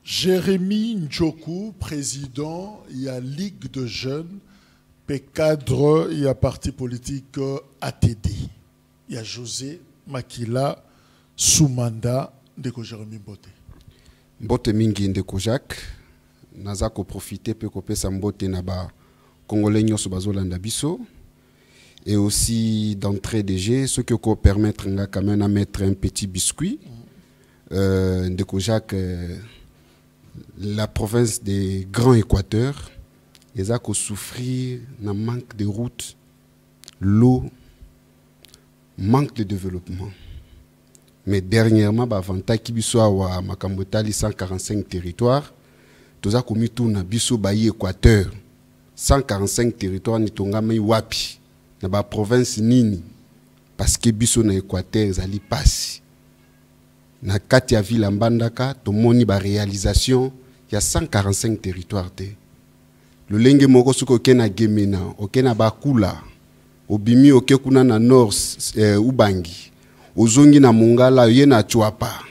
Jérémy Ndjoku, président, il y a Ligue de jeunes, puis cadre, il y a parti politique ATD. Il y a José Makila, sous mandat de Jérémy Mbote. Mbote mingi ndeko Jacques, naza ko profiter pe ko pesa mbote na ba Congolais nyoso bazolanda biso. Et aussi d'entrée de jeu, ce qui peut permettre quand même à mettre un petit biscuit. Ndeko Jacques, la province des Grands Équateurs, ils ont souffert d'un manque de routes, l'eau, manque de développement. Mais dernièrement, avant Kibisoa wa Makambotali 145 territoires, tous a commis tout na biso bayi Équateur, 145 territoires ni tongame wapi. Dans la province nini parce que biso na Équateur zali passe na kati ya ville mbandaka to moni ba réalisation il y a 145 territoires te le lenge moko suko kena gemena okena bakula obimi okekuna na nord ubangi ozongi na mongala ye na chwapa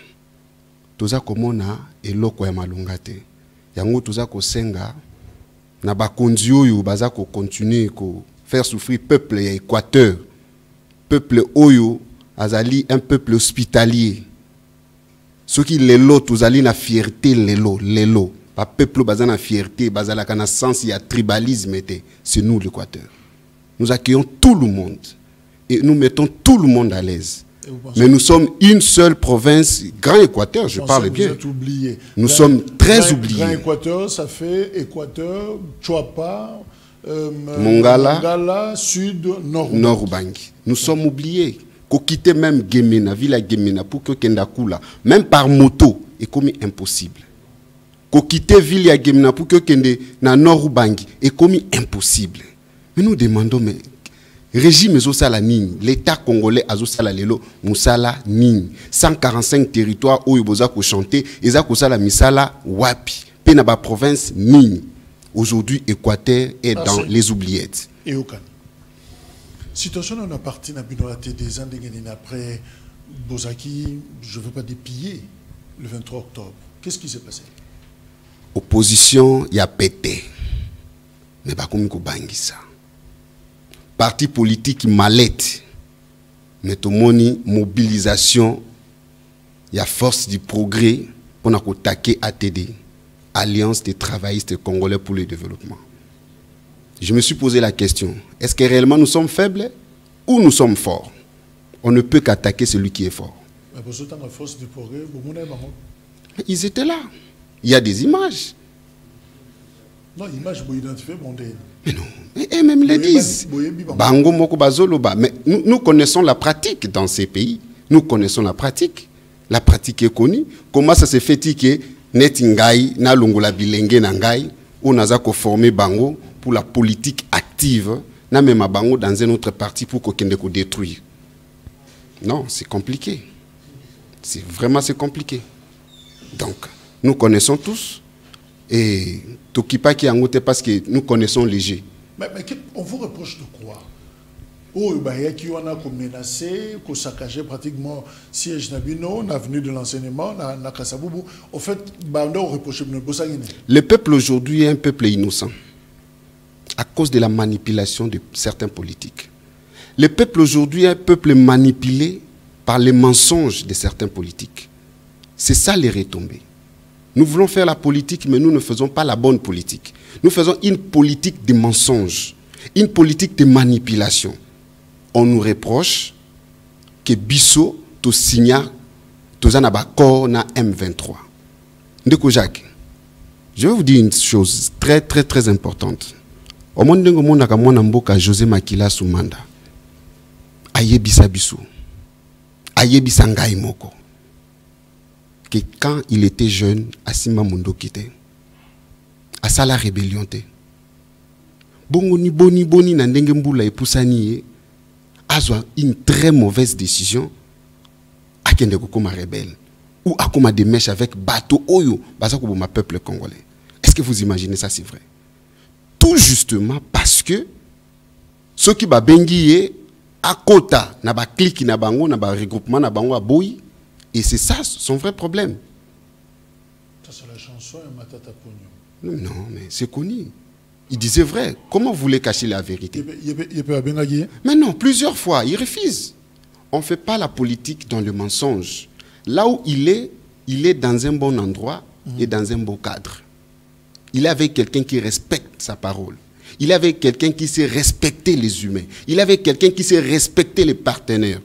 toza komona eloko ya malunga te yango toza kosenga na bakonzi oyo baza ko continuer ko faire souffrir peuple et Équateur. Peuple Oyo, azali un peuple hospitalier. Ce qui les lots, azali na fierté les lots. Pas peuple bazan na fierté, bazala kana sens il y a tribalisme c'est nous l'Équateur. Nous accueillons tout le monde et nous mettons tout le monde à l'aise. Mais nous sommes une seule province, Grand Équateur, je parle bien. Nous sommes très oubliés. Grand Équateur, ça fait Équateur, Chouapa, Mongala, Sud, Nord Ubangi. Nous sommes oubliés. Qu'on quitte même Gemena, Villa Gemena, pour que Kendakula, même par moto, est comme impossible. Qu'on quitte Villa Gemena, pour que Kende na Nord Ubangi, est comme impossible. Mais nous demandons, mais régime Zosala Nini, l'État congolais Azosala Lelo, Moussala Nini, 145 territoires où il faut chanter, et ça Sala Misala Wapi, Penaba province Nini. Aujourd'hui, Équateur est dans les oubliettes. Et au Canada. Situation on a parti dans des ans après Bozaki, je ne veux pas dépiller le 23 octobre. Qu'est-ce qui s'est passé? Opposition, il y a pété. Mais pas comme ça. Parti politique mallette. Mais tout le monde, mobilisation, il y a force du progrès pour attaquer ATD. Alliance des travaillistes congolais pour le développement. Je me suis posé la question, est-ce que réellement nous sommes faibles ou nous sommes forts? On ne peut qu'attaquer celui qui est fort. Ils étaient là. Il y a des images. Non, images pour identifier mais non, et même les disent. Bango moko bazoloba. Mais nous connaissons la pratique dans ces pays. Nous connaissons la pratique. La pratique est connue. Comment ça se fait que net ngai na longola bilenge na ngai on a formé bango pour la politique active na même bango dans un autre parti pour qu'on ko détruire. Non, c'est compliqué. C'est compliqué. Donc nous connaissons tous et tokipa ki angote parce que nous connaissons les jeux. Mais on vous reproche de quoi? Oh, qui on a menacé, qu'on saccageait pratiquement siège Nabino, l'avenue de l'enseignement, na Kasaboubou. Au fait, on reproche de le peuple aujourd'hui est un peuple innocent à cause de la manipulation de certains politiques. Le peuple aujourd'hui est un peuple manipulé par les mensonges de certains politiques. C'est ça les retombées. Nous voulons faire la politique, mais nous ne faisons pas la bonne politique. Nous faisons une politique de mensonges, une politique de manipulation. On nous reproche que Bisso to signa to accord na M23. Ndeko Jacques, je vais vous dire une chose très très très importante. Au monde de monde ka mwana mboka José Makila Soumanda. Ayebisa Bisso. Ayebisa ngai moko. Que quand il était jeune, Asima Mundo kite. Asa la rébellion te. Bongo ni boni na ndenge mbula epusani a une très mauvaise décision à kende kokoma rebelle ou à koma des mèches avec bateau oyo baza ko ma peuple congolais. Est-ce que vous imaginez ça? C'est vrai. Tout justement parce que ceux qui ba bengiye à kota na ba clique na bango na ba regroupement na bango a boy et c'est ça son vrai problème. Ça, c'est la chanson et Matata Pognon. Non, mais c'est connu. Il disait vrai. Comment vous voulez cacher la vérité? Mais non, plusieurs fois, il refuse. On ne fait pas la politique dans le mensonge. Là où il est dans un bon endroit et dans un beau cadre. Il est avec quelqu'un qui respecte sa parole. Il est avec quelqu'un qui sait respecter les humains. Il est avec quelqu'un qui sait respecter les partenaires.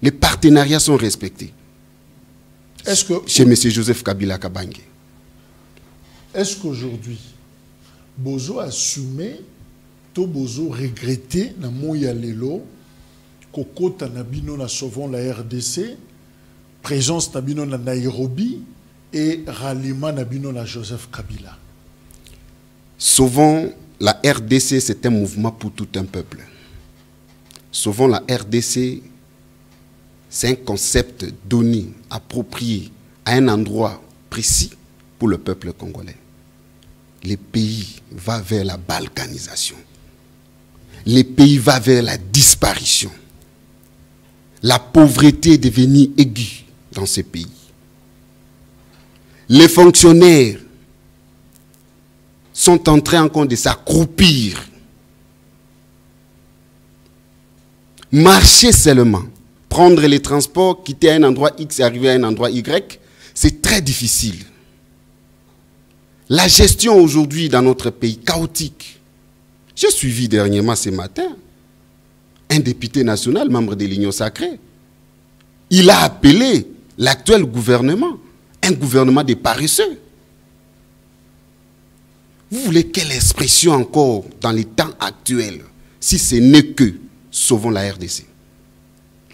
Les partenariats sont respectés. Est-ce que chez M. Joseph Kabila Kabange? Est-ce qu'aujourd'hui, Bozo a assumé, to Bozo regretté, na moya lelo, kokota nabino na sauvons la RDC, présence nabino na Nairobi et ralliement nabino na Joseph Kabila? Sauvons la RDC, c'est un mouvement pour tout un peuple. Sauvons la RDC, c'est un concept donné, approprié à un endroit précis pour le peuple congolais. Le pays va vers la balkanisation. Le pays va vers la disparition. La pauvreté est devenue aiguë dans ce pays. Les fonctionnaires sont en train encore de s'accroupir. Marcher seulement, prendre les transports, quitter un endroit X et arriver à un endroit Y, c'est très difficile. La gestion aujourd'hui dans notre pays, chaotique. J'ai suivi dernièrement ce matin un député national, membre de l'Union sacrée. Il a appelé l'actuel gouvernement un gouvernement de paresseux. Vous voulez quelle expression encore dans les temps actuels, si ce n'est que sauvons la RDC?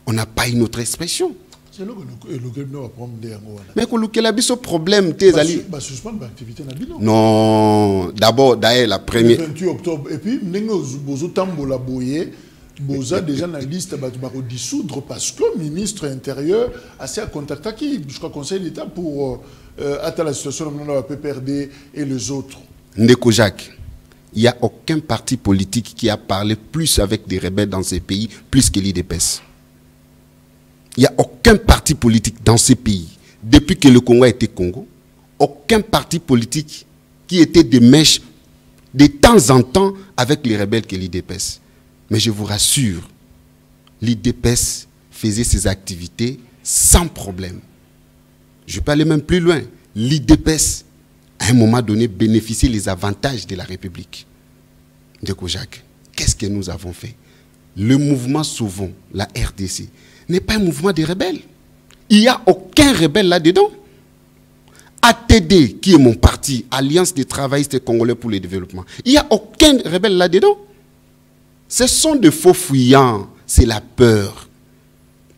On n'a pas une autre expression. C'est là que le gouvernement va prendre des angles. Mais que le problème, tes alliés. Suspendre l'activité na non, d'abord, d'ailleurs, la première. Le 28 octobre. Et puis, Bozo Tambola Boye, Boza déjà dans la liste va dissoudre parce que le ministre intérieur a assez à contacter qui, je crois, conseil d'État pour atteindre la situation de la PPRD et les autres. Ndeko Jacques, il n'y a aucun parti politique qui a parlé plus avec des rebelles dans ces pays, plus que l'IDPS. Il n'y a aucun parti politique dans ces pays, depuis que le Congo a été Congo, aucun parti politique qui était de mèche de temps en temps avec les rebelles que l'IDPS. Mais je vous rassure, l'IDPS faisait ses activités sans problème. Je peux aller même plus loin. L'IDPS, à un moment donné, bénéficiait des avantages de la République. Ndeko Jacques, qu'est-ce que nous avons fait? Le mouvement Sauvons, la RDC, n'est pas un mouvement de rebelles. Il n'y a aucun rebelle là-dedans. ATD, qui est mon parti, Alliance des travaillistes congolais pour le développement, il n'y a aucun rebelle là-dedans. Ce sont des faux fuyants, c'est la peur.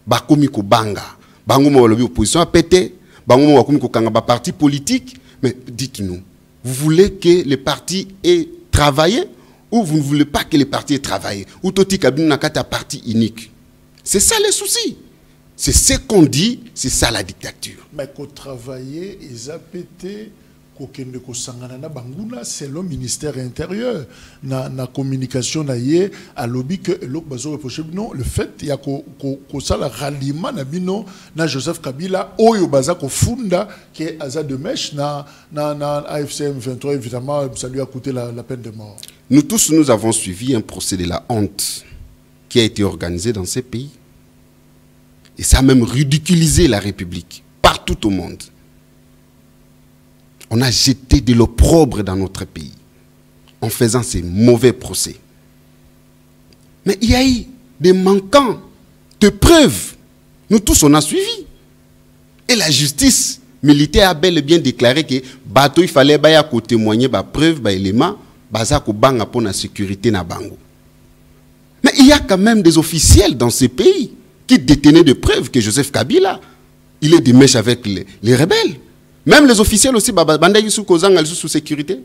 Bakomiko banga, bangomo walobi opposition a pété, bangomo wakomiko kanga ba parti politique. Mais dites-nous, vous voulez que les partis aient travaillé ou vous ne voulez pas que les partis aient travaillé? Ou toti kabine nakata parti unique? C'est ça le souci. C'est ce qu'on dit, c'est ça la dictature. Mais qu'on travaillait, ils ont pété, c'est le ministère intérieur. Na communication, à lobby que non, le fait, il y a ça le ralliement na Joseph Kabila, oyo baza ko funda qui aza de mèche na AFCM 23, évidemment, ça lui a coûté la peine de mort. Nous tous, nous avons suivi un procès de la honte qui a été organisé dans ces pays. Et ça a même ridiculisé la République, partout au monde. On a jeté de l'opprobre dans notre pays en faisant ces mauvais procès. Mais il y a eu des manquants de preuves. Nous tous, on a suivi. Et la justice militaire a bel et bien déclaré que bateau il fallait témoigner des preuves, des éléments, pour la sécurité na bango. Mais il y a quand même des officiels dans ces pays qui détenaient des preuves que Joseph Kabila, il est de mèche avec les rebelles. Même les officiels aussi, sous sécurité.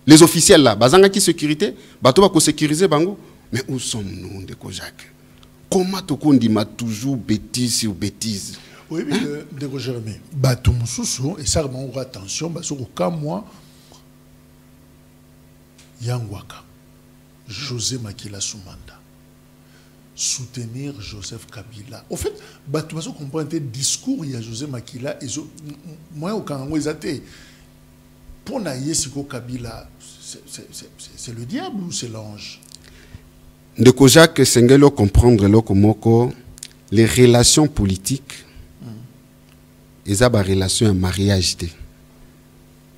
Les officiels là, bazanga qui sécurité, bato bako sécuriser bango. Mais où sommes-nous, Ndeko Jacques? Comment on dit toujours bêtise sur bêtise? Oui, mais Ndeko Jérémy, bato mususu, et ça on aura attention, parce que moi, Yangwaka, José Makila Soumanda. soutenir Joseph Kabila. Au fait, tu vas comprendre le discours il y a José Makila et moi au Kango ezate pour naïe siko Kabila c'est le diable ou c'est l'ange? De Kojak Sengelo comprendre lokomoko les relations politiques et ba relation un mariage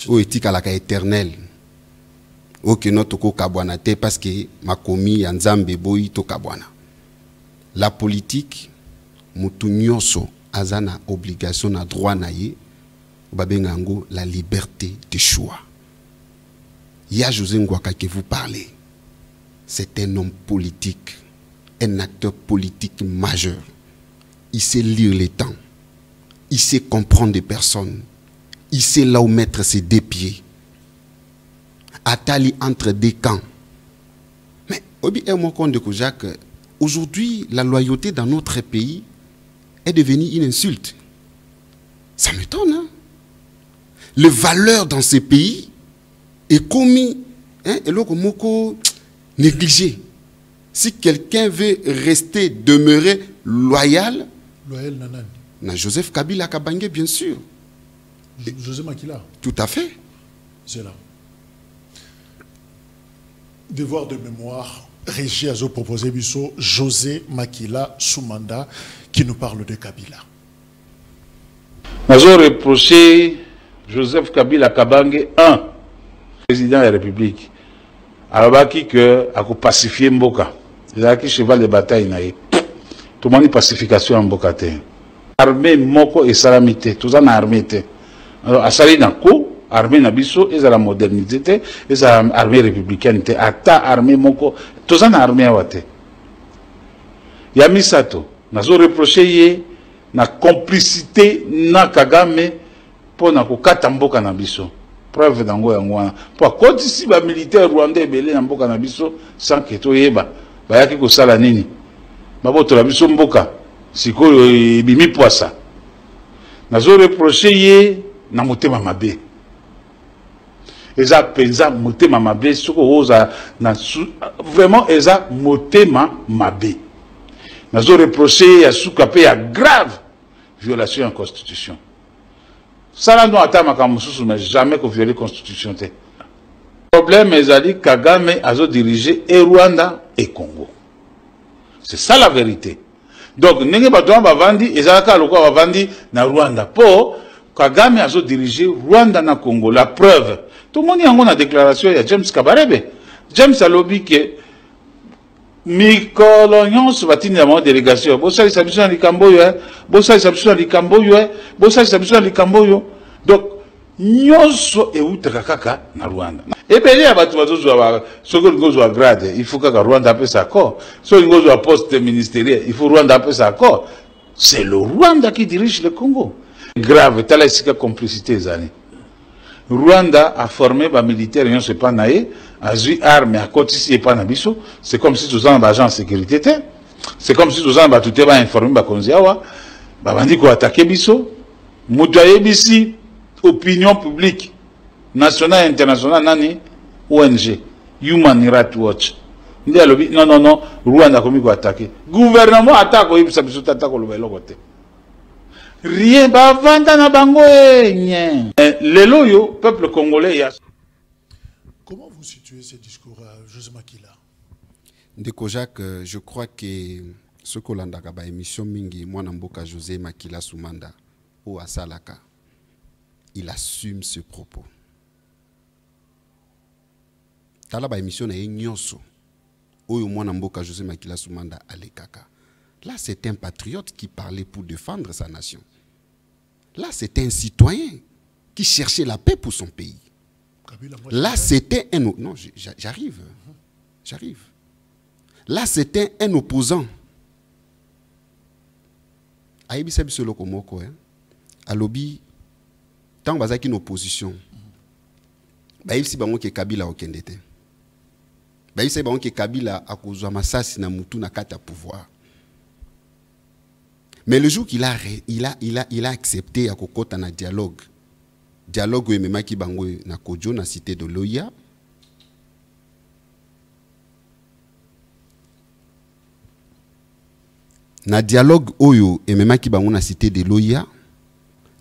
ou éthique à la éternelle ou que notre ko kabwana te parce que makomi ya nzambe boyi to kabwana. La politique mutu nyonso azana obligation na droit na ye babengango la liberté de choix. Ya José Ngouaka que vous parlez, c'est un homme politique, un acteur politique majeur. Il sait lire les temps, il sait comprendre des personnes, il sait là où mettre ses deux pieds. Atali entre deux camps. Mais aujourd'hui, la loyauté dans notre pays est devenue une insulte. Ça m'étonne. Hein? Les valeurs dans ces pays est commis, hein, et l'okomoko négligé. Si quelqu'un veut rester, demeurer loyal, nanani. Na Joseph Kabila Kabangé, bien sûr. José Makila. Tout à fait. C'est là. Devoir de mémoire, Régis Azo proposé Bisso, José Makila Soumanda, qui nous parle de Kabila. Nous avons reproché Joseph Kabila Kabangé, président de la République. Alors, qui a pacifié Mboka. Il a qui cheval de bataille. Tout le monde pacification en Mboka. Armée Moko et Salamité. Tout ça n'a armée. Alors, à Salinako, armée Nabiso, et à la modernité, et à l'armée républicaine. Ata armée Moko. Tout ça n'a armée. Yamisato. Nous avons reproché na complicité na Kagame pour na kokata mboka na biso. Preuve dango yangwana. Pour kotisi ba militaire rwandais belé na mboka na biso sans que to yeba. Bayaki ko sala nini? Maboto la biso mboka. Sikoyo ebimi poisa. Nazo reprocher ye na motema mabe. Eza penza motema mabe soko oza na vraiment eza motema mabe. Nazo reprocher ya suka pe ya grave violation de la Constitution. Ça là, nous attendons mais jamais qu'on viole la Constitution. Le problème est que Kagame a dirigé et Rwanda et Congo. C'est ça la vérité. Donc, nous avons vendu et Vandi na Rwanda. Pour Kagame a dirigé Rwanda na Congo. La preuve. Tout le monde a une déclaration de James Kabarebe. James a lobby que Mikolo nyonso batini ya délégation bosali sabiso na likambo yo bosali sabiso na likambo yo bosali sabiso na likambo yo donc nyonso eutaka kaka na Rwanda ebele ya batu bazozwa soko ngozwa grade il faut kaka Rwanda apesa accord soko ngozwa poste ministériel il faut Rwanda apesa accord. C'est le Rwanda qui dirige le Congo. Grave tala isika complicité zani. Rwanda a formé ba militaire nyonso pas naé a eu armes à côté ici et pas nabiso. C'est comme si tous en agents de sécurité. C'est comme si tous en tout est informé ba konziawa. Ba bandi ko attaquer biso. Mutuaye bisi opinion publique nationale et internationale nani ONG Human Rights Watch. Ndi alobi non Rwanda komi ko attaquer. Gouvernement attaque ko ibisa biso tata ko lobelo côté. Rien ba vanda na bango nye. Lelo yo peuple congolais ya. Comment vous situez ce discours à José Makila? De Kojak, je crois que ce qu'on a dans la émission Mingi, moi Namboka José Makila Soumanda, ou à Salaka, il assume ce propos. Dans la émission, il y a une nyonso, ou moi Namboka José Makila Soumanda Alekaka. Là, c'est un patriote qui parlait pour défendre sa nation. Là, c'est un citoyen qui cherchait la paix pour son pays. Là, c'était un... Non, j'arrive. J'arrive. Là, c'était un opposant. Aïbisa bisolo komoko, à lobby, tant que une opposition, baïbisi bango ke Kabila okendete. Baïbisi bango ke Kabila a kozwa masasi na mutu na kata pouvoir. Mais le jour qu'il a accepté à kokota na dialogue où même qui bango na Kodjo na cité de Loya, Na dialogue oyo et même qui bango na cité de l'OIA.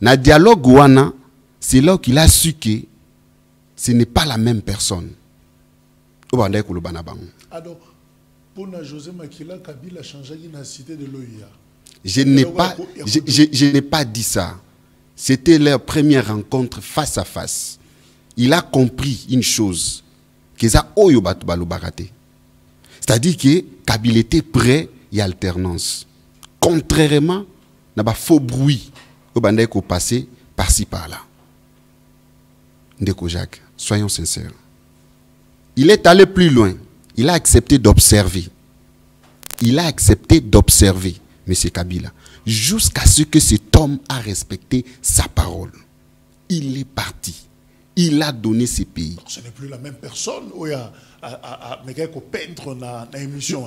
Na dialogue wana, c'est là qu'il a su que ce n'est pas la même personne. Alors, pour José Makila, Kabila a changé la cité de l'OIA. Je n'ai pas dit ça. C'était leur première rencontre face à face. Il a compris une chose. C'est-à-dire que Kabila était prêt et alternance. Contrairement à faux bruit au passé par-ci par-là. Ndeko Jacques, soyons sincères. Il est allé plus loin. Il a accepté d'observer. Il a accepté d'observer M. Kabila jusqu'à ce que cet homme a respecté sa parole. Il est parti. Il a donné ses pays. Ce n'est plus la même personne.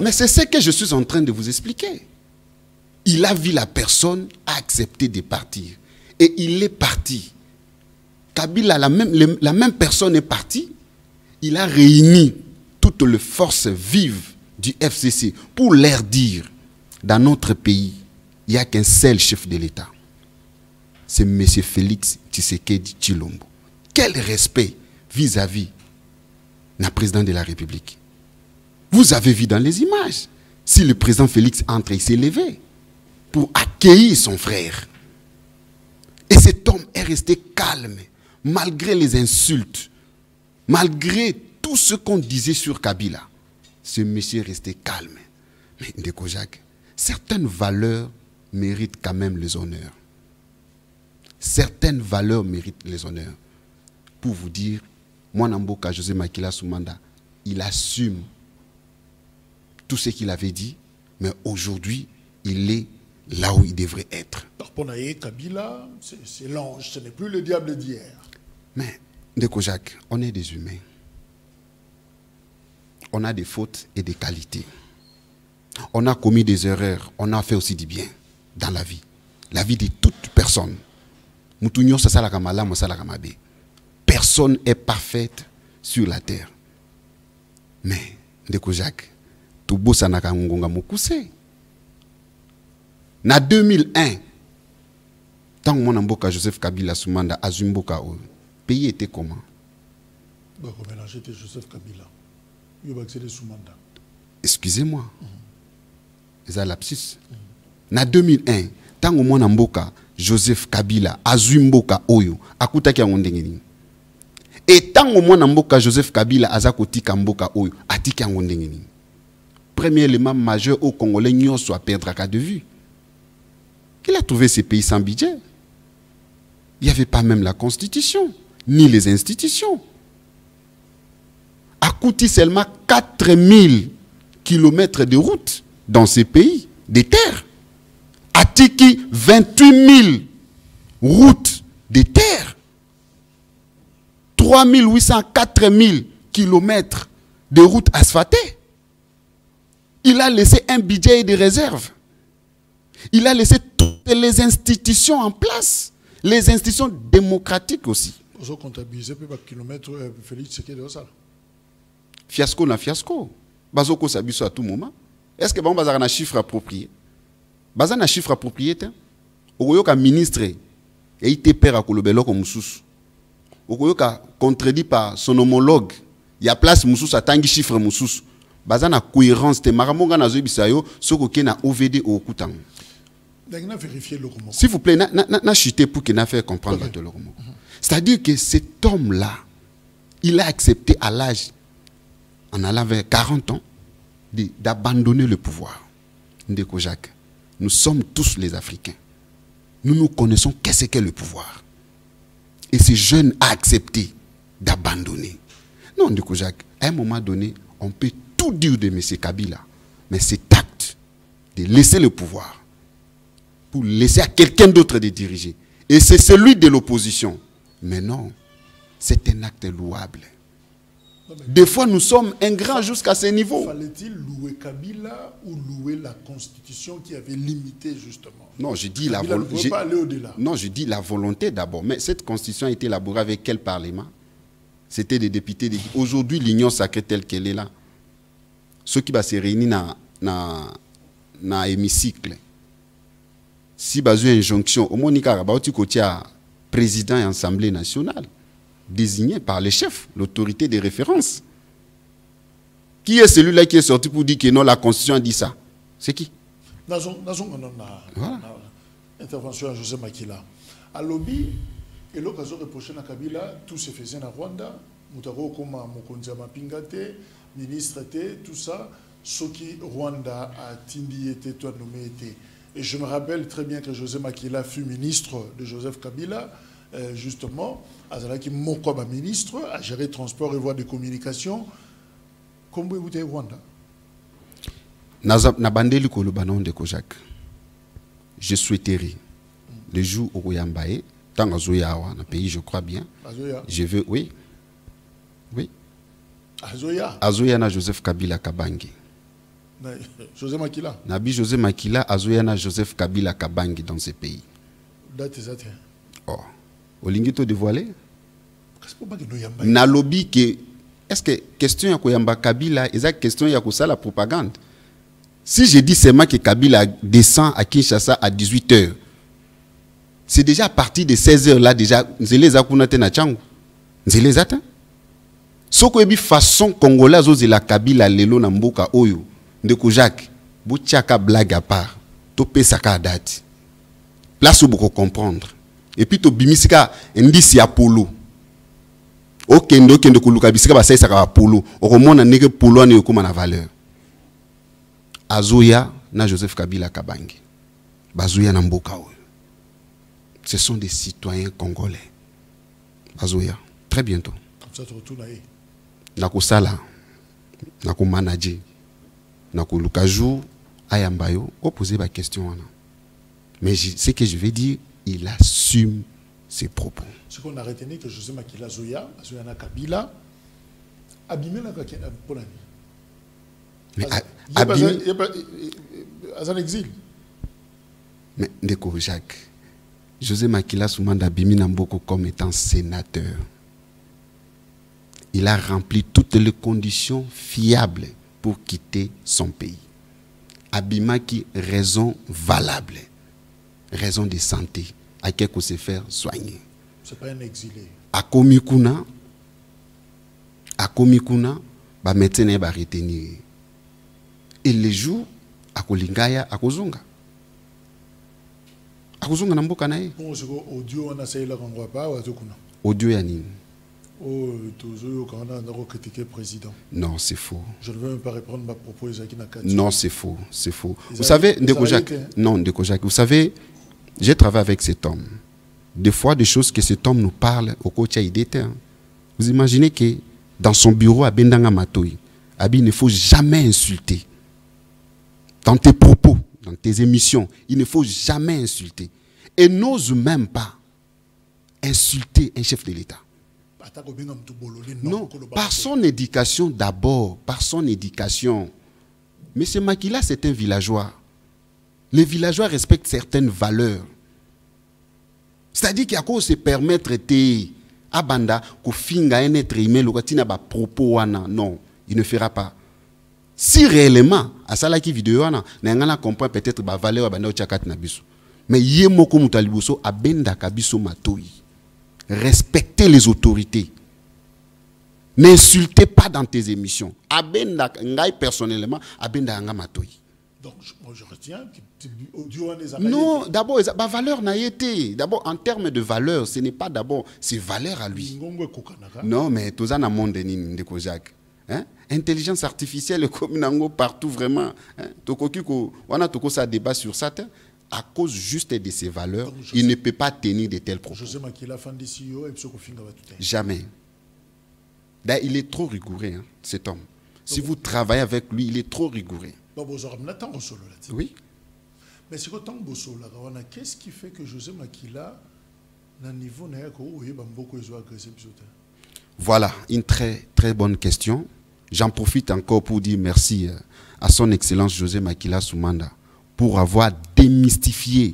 Mais c'est ce que je suis en train de vous expliquer. Il a vu la personne accepter de partir. Et il est parti. Kabila, la même personne est partie. Il a réuni toutes les forces vives du FCC pour leur dire, dans notre pays, il n'y a qu'un seul chef de l'État. C'est M. Félix Tshisekedi Tshilombo. Quel respect vis-à-vis du président de la République. Vous avez vu dans les images, si le président Félix entre, il s'est levé pour accueillir son frère. Et cet homme est resté calme, malgré les insultes, malgré tout ce qu'on disait sur Kabila. Ce monsieur est resté calme. Mais Ndeko Jacques, certaines valeurs méritent quand même les honneurs. Certaines valeurs méritent les honneurs. Pour vous dire, moi, Namboka José Makila Soumanda, il assume tout ce qu'il avait dit, mais aujourd'hui, il est là où il devrait être. Pour Kabila, c'est l'ange, ce n'est plus le diable d'hier. Mais, Ndeko Jacques, on est des humains. On a des fautes et des qualités. On a commis des erreurs, on a fait aussi du bien dans la vie. La vie de toute personne. Personne n'est parfaite sur la terre. Mais, Ndeko Jacques, tout beau ça n'a qu'à ngonga mokuse. Na 2001, tant que mon amboka Joseph Kabila Soumanda Azumboka, le pays était comment? C'était Joseph Kabila. Excusez-moi. C'est un lapsus. Na 2001, tant que mon amboka Joseph Kabila Azumboka Oyo, akutaki ngondengeni. Et tant que mon amboka Joseph Kabila azakoti kamboka Oyo, atiki ngondengeni. Premier élément majeur au Congolais, n'y soit perdre à de vue. Il a trouvé ces pays sans budget. Il n'y avait pas même la constitution, ni les institutions. A coûté seulement 4000 kilomètres de route dans ces pays, des terres. A tiki 28 000 routes de terres. 3800, 4000 kilomètres de routes asphaltées. Il a laissé un budget et des réserves. Il a laissé toutes les institutions en place. Les institutions démocratiques aussi. Vous comptabilisez par kilomètre Félix Tshisekedi de ça. Fiasco na fiasco. Bazoko sabiso à tout moment. Est-ce que vous avez un chiffre approprié? Vous avez un chiffre approprié? Vous avez un ministre et il était père à Kolobelo comme Moussous. Vous avez contredit par son homologue. Il y a place Moussous à tangi chiffre Moussous. Bazana cohérence te maramonga na zobisayo soko ke na OVD au Kutang. S'il vous plaît, n'a chuté pour qu'il n'a fait comprendre le Romo. C'est-à-dire que cet homme-là, il a accepté à l'âge, en allant vers 40 ans, d'abandonner le pouvoir. Ndeko Jacques, nous sommes tous les Africains. Nous connaissons qu'est-ce qu'est le pouvoir. Et ce jeune a accepté d'abandonner. Non, Ndeko Jacques, à un moment donné, on peut tout dire de M. Kabila, mais cet acte de laisser le pouvoir pour laisser à quelqu'un d'autre de diriger, et c'est celui de l'opposition. Mais non, c'est un acte louable. Des fois, nous sommes ingrats jusqu'à ce niveau. Fallait-il louer Kabila ou louer la constitution qui avait limité justement? Non, je dis je dis la volonté d'abord. Mais cette constitution a été élaborée avec quel parlement? C'était des députés. Aujourd'hui, l'union sacrée telle qu'elle est là, ceux qui vont se réunir dans l'hémicycle, si besoin injonction, au Monika Rabauti Kotia, président et Assemblée nationale, désigné par les chefs, l'autorité de référence. Qui est celui-là qui est sorti pour dire que non, la Constitution dit ça? C'est qui? Intervention à José Makila. À lobby, et l'occasion de reprocher à Kabila, tout se faisait en Rwanda. Moutaro comme Mokonzi Mapingate, ministre était, tout ça. Ce qui Rwanda a Tindi était, toi nommé était. Et je me rappelle très bien que José Makila fut ministre de Joseph Kabila, justement, Azalaki Mokoba ministre, a géré transport et voies de communication. Comment vous êtes Rwanda? Nabandeli Kolobanon de Kojak. Je souhaiterais, le jour où Yambaye, dans le pays, je crois bien, je veux, oui. Azoya na Joseph Kabila Kabangi. José Makila. Nabi José Makila, Azoya na Joseph Kabila Kabangi dans ce pays. Date exacte. Oh. Olingito dévoilé? Na lobby que, est-ce que question ya Koyamba Kabila, est-ce que question ya Kosa la propagande? Si je dis seulement que Kabila descend à Kinshasa à 18 h, c'est déjà à partir de 16 h là, déjà, nous les avons na Tchangu. Nous les attend. Ce que est façon congolaise aux la Kabila lelo na mboka oyo, ndeko Jacques, boutiaka blague à part, topé saka date. Place où beaucoup comprendre. Et puis to bimisika ndisi ya polo. Okendo kuluka bisika ba sai saka polo. Okomona neke polo ani yokoma na valeur. Azoya na Joseph Kabila Kabangi. Bazoya na mboka oyo. Ce sont des citoyens congolais. Azoya, très bientôt. Comme ça, tu retournes à Nakosala, nakomanager, nakolukaju, ayambayo, opposer ma question. Mais ce que je vais dire, il assume ses propos. Ce qu'on a retenu que José Makila Zoya, Zoya na Kabila, abîmé la Polanie. Mais il y a un exil. Mais Ndeko Jacques, José Makila Soumanda abîmé Namboko comme étant sénateur. Il a rempli toutes les conditions fiables pour quitter son pays. Abimaki, raison valable. Raison de santé. À quel qu'on se faire soigner. Ce n'est pas un exilé. À Komikuna, bah médecin va retenir. Et les jours, à Kolingaya, à Kozunga. À Kozunga Namboka nae. Audio, on a essayé la renvoie pas, ou à Tokuna. Audio Yanine. Oh, on a critiqué le président. Non, c'est faux. Je ne veux même pas reprendre ma propos. Non, c'est faux. C'est faux. Vous savez, Ndeko Jacques, non, Ndeko Jacques, vous savez, j'ai travaillé avec cet homme. Des fois, des choses que cet homme nous parle au coach Aïdete. Vous imaginez que dans son bureau à Bendanga Matoyi, il ne faut jamais insulter. Dans tes propos, dans tes émissions, il ne faut jamais insulter. Et n'ose même pas insulter un chef de l'État. Non, par son éducation d'abord, par son éducation. Monsieur Makila, c'est un villageois. Les villageois respectent certaines valeurs. C'est-à-dire qu'il y a quoi se permettre de abanda ko finga un être humain lokatina ba propos wana. Non, il ne fera pas. Si réellement à ça là qui vidéo wana na ngana comprend peut-être ba valeur banda ochakat na biso. Mais yemoko mutalibuso abenda kabiso matoi. Respectez les autorités. N'insultez pas dans tes émissions. Abenda ngai personnellement abenda anga matoi. Donc moi je retiens que audio non, d'abord la valeur n'a été. D'abord en termes de valeur, ce n'est pas d'abord ses valeurs à lui. Non, mais tout ça na monde ni ndeko Jacques. Hein? Intelligence artificielle comme nango partout vraiment. Hein? Tokoki ko wana toko ça débat sur ça. À cause juste de ses valeurs, il ne peut pas tenir de tels propos. Jamais. Il est trop rigoureux, hein, cet homme. Si vous travaillez avec lui, il est trop rigoureux. Oui. Mais c'est qu'est-ce qui fait que José Makila n'a niveau Voilà, une très très bonne question. J'en profite encore pour dire merci à son Excellence José Makila Soumanda pour avoir démystifié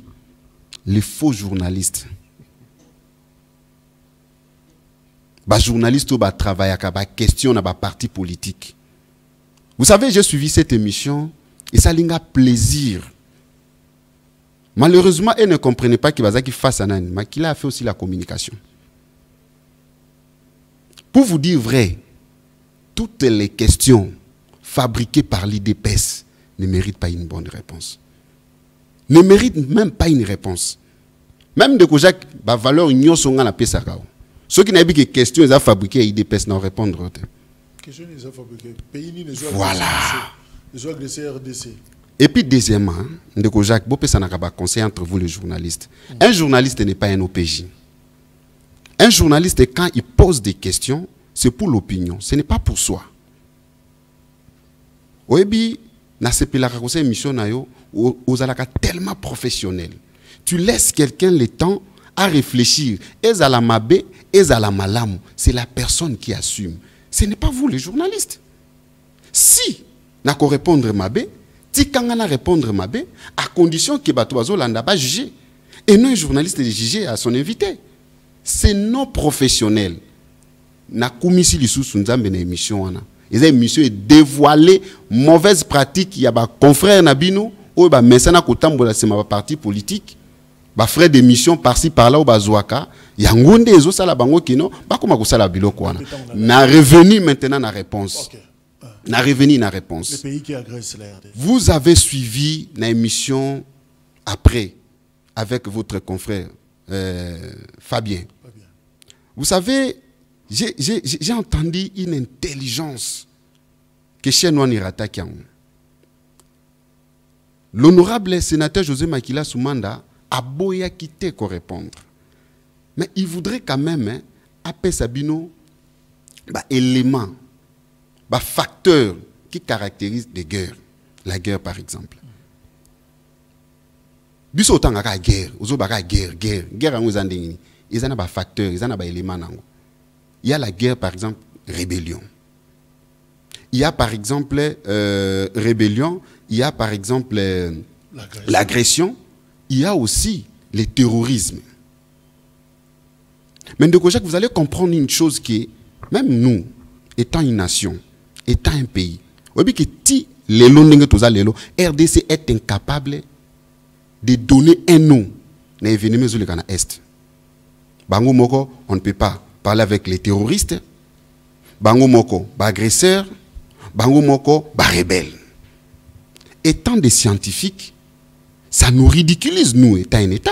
les faux journalistes. Les journalistes qui travaillent à la question de la parti politique. Vous savez, j'ai suivi cette émission et ça a plaisir Malheureusement, elle ne comprenait pas qu'il y face à Nani. Makila a fait aussi la communication. Pour vous dire vrai, toutes les questions fabriquées par l'IDPS ne méritent pas une bonne réponse. Ne méritent même pas une réponse. Même de Kojak, la valeur union sont à la PSAKAO. Ceux qui n'ont pas de questions, ils ont fabriqué l'IDPS n'ont répondre. Voilà. Ils ont agressé RDC. Et puis deuxièmement, de Kojak, Bopé Sanakaba conseil entre vous les journalistes. Un journaliste n'est pas un OPJ. Un journaliste, quand il pose des questions, c'est pour l'opinion, ce n'est pas pour soi. Oebi, na sepilaka kose émission na yo, ozalaka tellement professionnel. Tu laisses quelqu'un le temps à réfléchir. Ezala mabe, ezala malamu. C'est la personne qui assume. Ce n'est pas vous les journalistes. Si n'a ko répondre mabe, ti kangana répondre mabe, à condition que bato bazolanda ba juger. Et non un journaliste de juger à son invité. C'est non professionnel. Na kumisi lisusu nzambe na émission wana. Les émissions dévoilées mauvaise pratique, il y a ba confrères nabino ou ba mesana kotambola c'est ma parti politique. Ba frère d'émission par-ci par-là ou ba zoaka, ya ngonde ezo sala bango kino, ba koma ko sala biloko wana. Na revenu maintenant na réponse. Okay. Na revenu na réponse. Les pays qui agressent la RDC. Vous avez suivi la émission après avec votre confrère Fabien. Vous savez, j'ai entendu une intelligence que chez nous Nirata Kiang. L'honorable sénateur José Makila Soumanda a boya quitté pour répondre. Mais il voudrait quand même, appeler Sabino, élément, facteur qui caractérise des guerres. La guerre par exemple. Biso autant la guerre, guerre en Uzandini. Ils ont des facteurs, ils ont des éléments. Il y a la guerre, par exemple, rébellion. Il y a, par exemple, rébellion. Il y a, par exemple, l'agression. Il y a aussi le terrorisme. Mais de Kojak, vous allez comprendre une chose qui est, même nous, étant une nation, étant un pays, RDC est incapable de donner un nom à l'événement de l'Est. Bango Moko, on ne peut pas parler avec les terroristes. Bango Moko, agresseurs. Bango Moko, rebelles. Étant des scientifiques, ça nous ridiculise, nous, étant un État.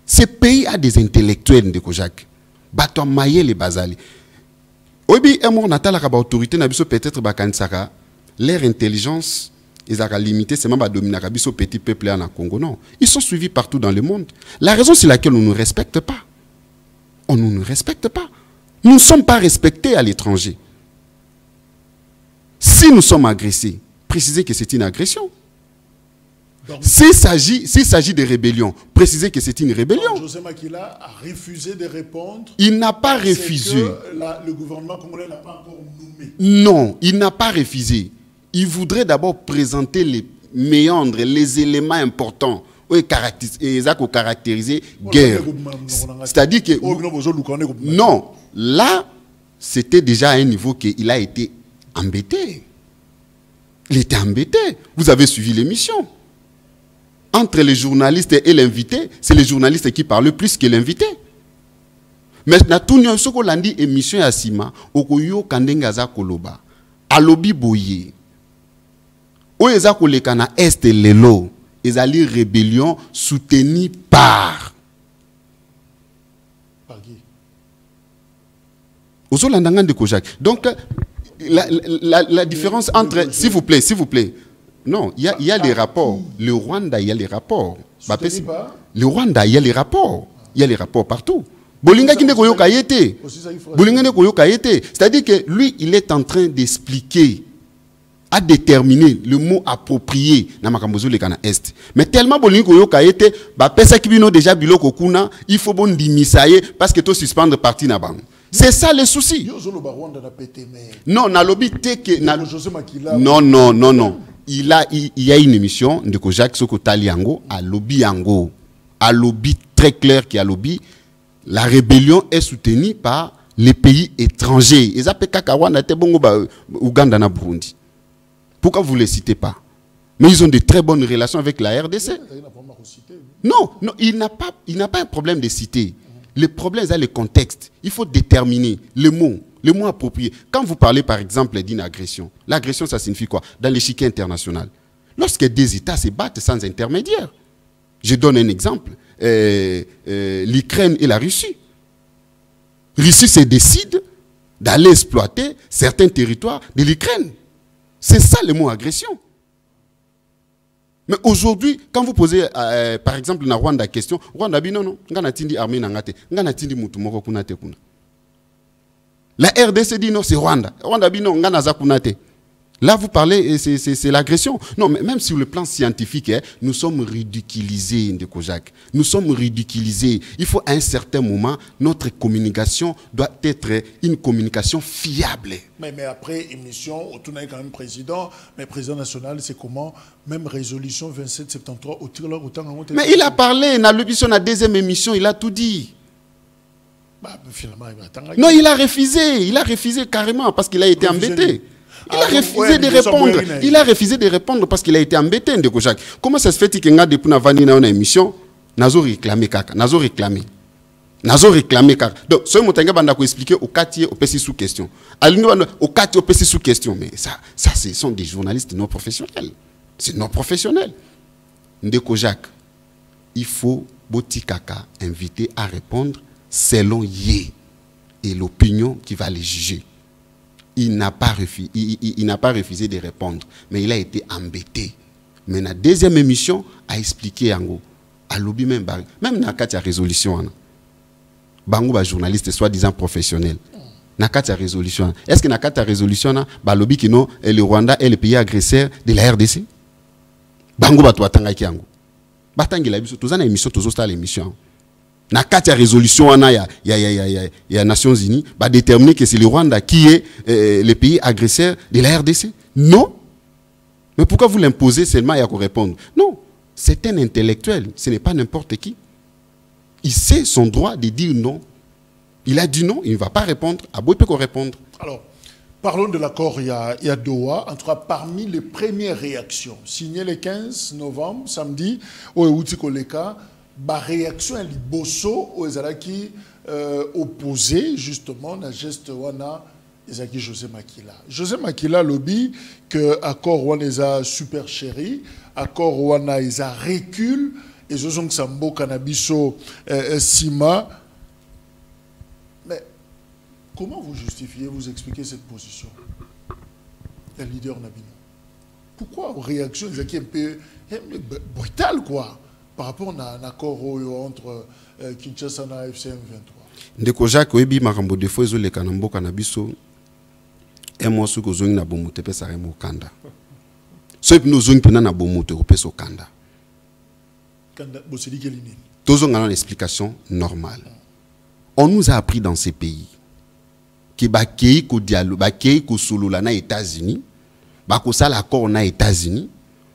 Ce pays a des intellectuels de Kojak. Bato maye les bazali. Obi, on a l'autorité, peut-être bakansaka, leur intelligence, ils ont limité, c'est même à dominer ce petit peuple en Congo. Non, ils sont suivis partout dans le monde. La raison c'est laquelle on ne nous respecte pas. On ne nous respecte pas. Nous ne sommes pas respectés à l'étranger. Si nous sommes agressés, précisez que c'est une agression. S'il s'agit de rébellion, précisez que c'est une rébellion. José Makila a refusé de répondre. Il n'a pas refusé. Le gouvernement congolais n'a pas encore nommé. Non, il n'a pas refusé. Il voudrait d'abord présenter les méandres, les éléments importants et caractériser guerre. C'est-à-dire que non, là, c'était déjà à un niveau qu'il a été embêté. Il était embêté. Vous avez suivi l'émission. Entre les journalistes et l'invité, c'est les journalistes qui parlent plus que l'invité. Mais tout le monde a dit émission à Sima, Okoyo Kandengaza Koloba, Alobi Boye. Où est-ce qu'on est lelo? Ils allaient rébellion soutenue par. Donc, la différence entre. S'il vous plaît. Non, il y a les rapports. Le Rwanda, il y a les rapports. Le Rwanda, il y a les rapports. Il y a les rapports partout. C'est-à-dire que lui, il est en train d'expliquer, à déterminer le mot approprié dans Makambozo Kana Est. Mais tellement Bolingo Yoka été, pesa kibino déjà biloko kuna, il faut bon dimisayer parce que tu suspendre parti na bang. C'est ça le souci. Non, na lobby teke non. Il y a une émission de Kojak Soko Taliango à lobby yango, à lobby très clair qui a lobby. La rébellion est soutenue par les pays étrangers. Ils appellent Kakawana, Uganda, na Burundi. Pourquoi vous ne les citez pas? Mais ils ont de très bonnes relations avec la RDC. Non, non, il n'a pas un problème de citer. Le problème, c'est le contexte. Il faut déterminer le mot approprié. Quand vous parlez, par exemple, d'une agression, l'agression, ça signifie quoi? Dans l'échiquier international. Lorsque des États se battent sans intermédiaire. Je donne un exemple. L'Ukraine et la Russie. Russie se décide d'aller exploiter certains territoires de l'Ukraine. C'est ça le mot agression. Mais aujourd'hui, quand vous posez, par exemple, dans Rwanda, question, Rwanda, non, ngana tindi armée nangate, ngana tindi mutu moko kunate kuna. La RDC dit non, c'est Rwanda. Rwanda, non, ngana za kunate. Là, vous parlez, c'est l'agression. Non, mais même sur le plan scientifique, nous sommes ridiculisés, Ndeko Jacques. Nous sommes ridiculisés. Il faut à un certain moment, notre communication doit être une communication fiable. Mais après émission, on tourne quand même président, mais président national, c'est comment? Même résolution 2773, autant. Mais il a parlé, dans la deuxième émission, il a tout dit. Bah, finalement, non, il a refusé carrément parce qu'il a été embêté. Il a refusé de répondre. Il a refusé de répondre parce qu'il a été embêté, Ndeko Jacques. Comment ça se fait que nga depuis navani na une émission, nazo réclamé kaka, nazo réclamé kaka. Donc ce motenga banda ko expliquer au quartier au PC sous question. Alingo au quartier au PC sous question, mais ça ce sont des journalistes non professionnels. C'est non professionnel. Ndeko Jacques, il faut Boti Kaka invité à répondre selon Yé et l'opinion qui va les juger. Il n'a pas refusé de répondre, mais il a été embêté. Mais la deuxième émission a expliqué Yango, à lobby même dans la résolution, Bango ba journaliste soi-disant professionnel. Na la résolution. Est-ce que na la résolution ba lobby qui non le Rwanda est le pays agresseur de la RDC? Bango ba to atanga ki Yango. Batangi la biso tozana émission tozosta l'émission. Na la résolution il y a Nations Unies va déterminer que c'est le Rwanda qui est le pays agresseur de la RDC. Non. Mais pourquoi vous l'imposez seulement et à répondre? Non. C'est un intellectuel. Ce n'est pas n'importe qui. Il sait son droit de dire non. Il a dit non, il ne va pas répondre. Abo il peut répondre. Alors, parlons de l'accord, il y a Doha. En tout cas, parmi les premières réactions, signé le 15 novembre, samedi, au Eutikoleka, la réaction à Liboso aux Ezalaki opposé justement à geste wana Ezaki José Makila. José Makila lobby que accord wana eza super chéri, accord wana eza recul et zozong sambo cannabiso sima. Mais comment vous justifiez, vous expliquez cette position? Le leader Nabino. Pourquoi réaction Ezaki un peu brutale quoi? Par rapport à un accord entre Kinshasa et FCM 23. Ndeko Jacques oyebi makambo defo ezoleka na mboka na biso emo suko zongi na bomote pesa remo kanda. So epi no zongi pena na bomote opesa kanda. Kanda boseli kelini. Tozonga na explication normale. On nous a appris dans ces pays que bakei ko dialogue, bakei ko solola na États-Unis, bako sala accord na États-Unis.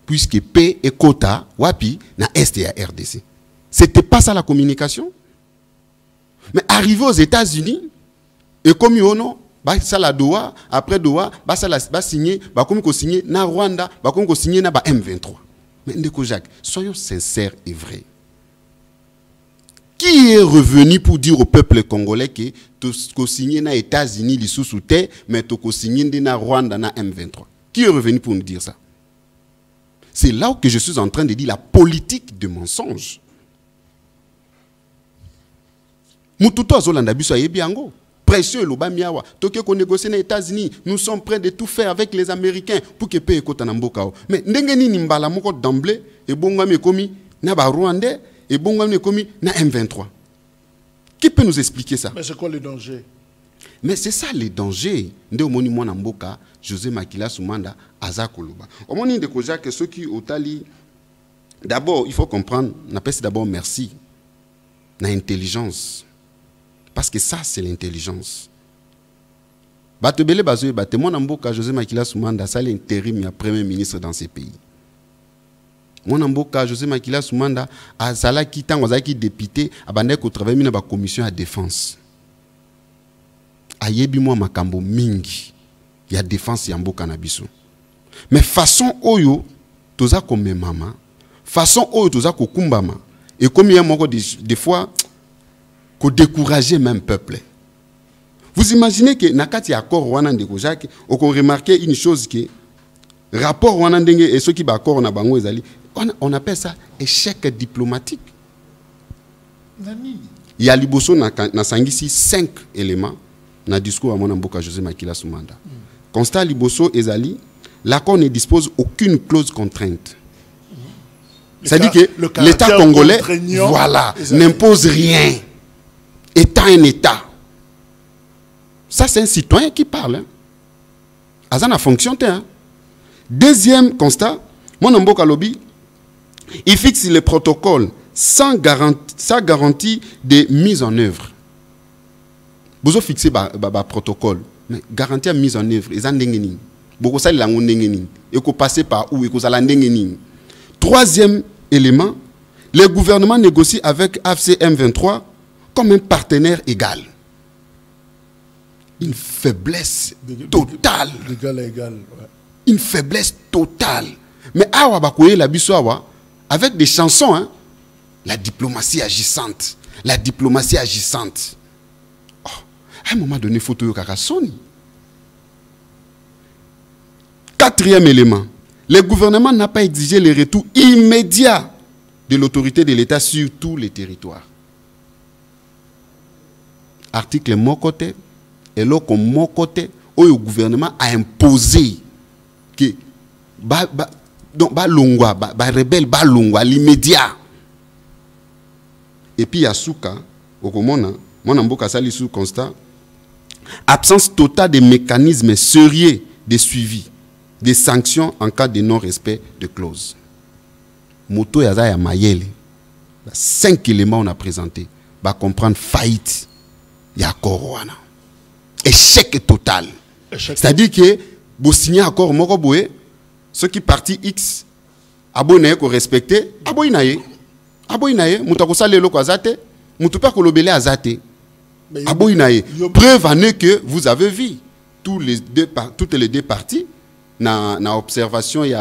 Puisque P et quota, wapi, na Est et à RDC. C'était pas ça la communication. Mais arrivé aux États-Unis, et comme il y a ça la Doha, après Doha, ça la signé, comme il signé na Rwanda, comme il signé na M23. Mais Ndeko Jacques, soyons sincères et vrais. Qui est revenu pour dire au peuple congolais que tu signé na États-Unis, les sous-sous-terre, mais tu signé na Rwanda na M23? Qui est revenu pour nous dire ça? C'est là que je suis en train de dire la politique de mensonge. Mututo azolanda biso ayebi yango. Pression eloba miawa. Toke ko négocier aux États-Unis, nous sommes prêts de tout faire avec les Américains pour que paye kota na mboka. Mais ndenge nini mbala moko d'emblée et bongami komi na ba Rwandais et bongami komi na M23. Qui peut nous expliquer ça? Mais c'est quoi le danger? Mais c'est ça le danger. Nde omoni mwana mboka José Makila Soumanda Azakoloba. Omoni Ndeko Jacques que ceux qui au tali d'abord il faut comprendre, n'appelle d'abord merci. Na intelligence. Parce que ça c'est l'intelligence. Batebele bazoe bate mwana mboka José Makila Soumanda ça l'intérim ya premier ministre dans ces pays. Mwana mboka José Makila Soumanda azala ki tango azaki député abandé ko travailler na ba commission à défense. Ayebi moi makambo mingi. Il y a défense ya mboka na biso. Mais façon oyo toza comme maman façon oyo toza ko kumbama et comme il y a des fois ko décourager même peuple. Vous imaginez que nakati accord wana ndeko Jacques on remarqué une chose que rapport wana ndenge et ceux qui ba accord na bango ezali on appelle ça échec diplomatique. Nani? Il y a liboso na sangisi 5 éléments na discours à mon amboka José Makila Soumanda. Constat liboso ezali l'accord ne dispose aucune clause contrainte. C'est-à-dire que l'État congolais voilà n'impose rien. État un État. Ça c'est un citoyen qui parle. Hein. Azana fonction hein. Deuxième constat, mon amboka lobby il fixe les protocoles sans garantie de mise en œuvre. Vous avez fixé le protocole, mais garantie de mise en œuvre, ils ont des beaucoup ça langue ndengeni et qu'on passe par où et qu'on s'ala ndengeni. Troisième élément, le gouvernement négocie avec AFC M23 comme un partenaire égal. Une faiblesse totale. D'égal à égal. Ouais. Une faiblesse totale. Mais awa bakoye la biso awa avec des chansons hein. La diplomatie agissante. La diplomatie agissante. Oh, à un moment donné, il faut tout kakasoni. Quatrième élément. Le gouvernement n'a pas exigé le retour immédiat de l'autorité de l'État sur tous les territoires. Article mon côté et l'autre mon côté où le gouvernement a imposé que donc longwa rebelle longwa l'immédiat. Et puis, il y a Souka, mon amboka sali sous constat, absence totale de mécanismes sérieux de suivi, des sanctions en cas de non-respect de clauses. Moto yaza ya mayele. 5 éléments on a présenté. Va comprendre faillite. Ya corona. Échec total. C'est-à-dire que, vous signez accord moko boé, ceux qui parti X, abonné ko respecter, aboinaye. Aboinaye, mutakosala lelo kwa zate, mutupa kolobele azate. Aboinaye. Preuve en est que vous avez vu toutes les deux parties na observation il y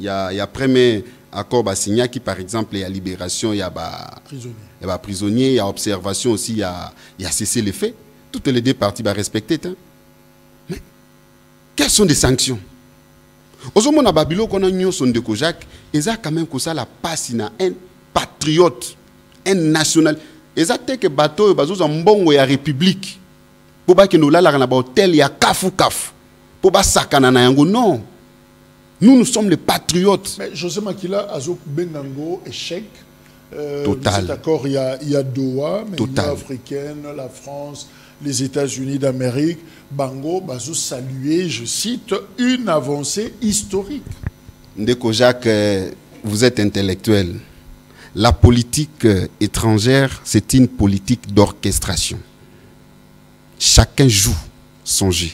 a premier accord signé qui par exemple il y a libération il y a prisonnier, il y a observation aussi il y a cessé les faits. Toutes les deux parties va respecter. Mais quelles sont les sanctions? Aujourd'hui, on Babylone, qu'on a mis son déco Jacques, et ça quand même que ça la passe na un patriote, un national. Et ça que bateau, bateau en bon la République. Pour pas que nous là la hôtel, il y a kafu. Pour pas sakana na yango non. Nous sommes les patriotes. Mais José Makila Azok Benango échec. Total. Cet accord il y a Doha, mais Total. l'Union africaine, la France, les États-Unis d'Amérique, Bango, Bazou saluer, je cite, une avancée historique. Ndeko Jacques, vous êtes intellectuel. La politique étrangère, c'est une politique d'orchestration. Chacun joue son jeu.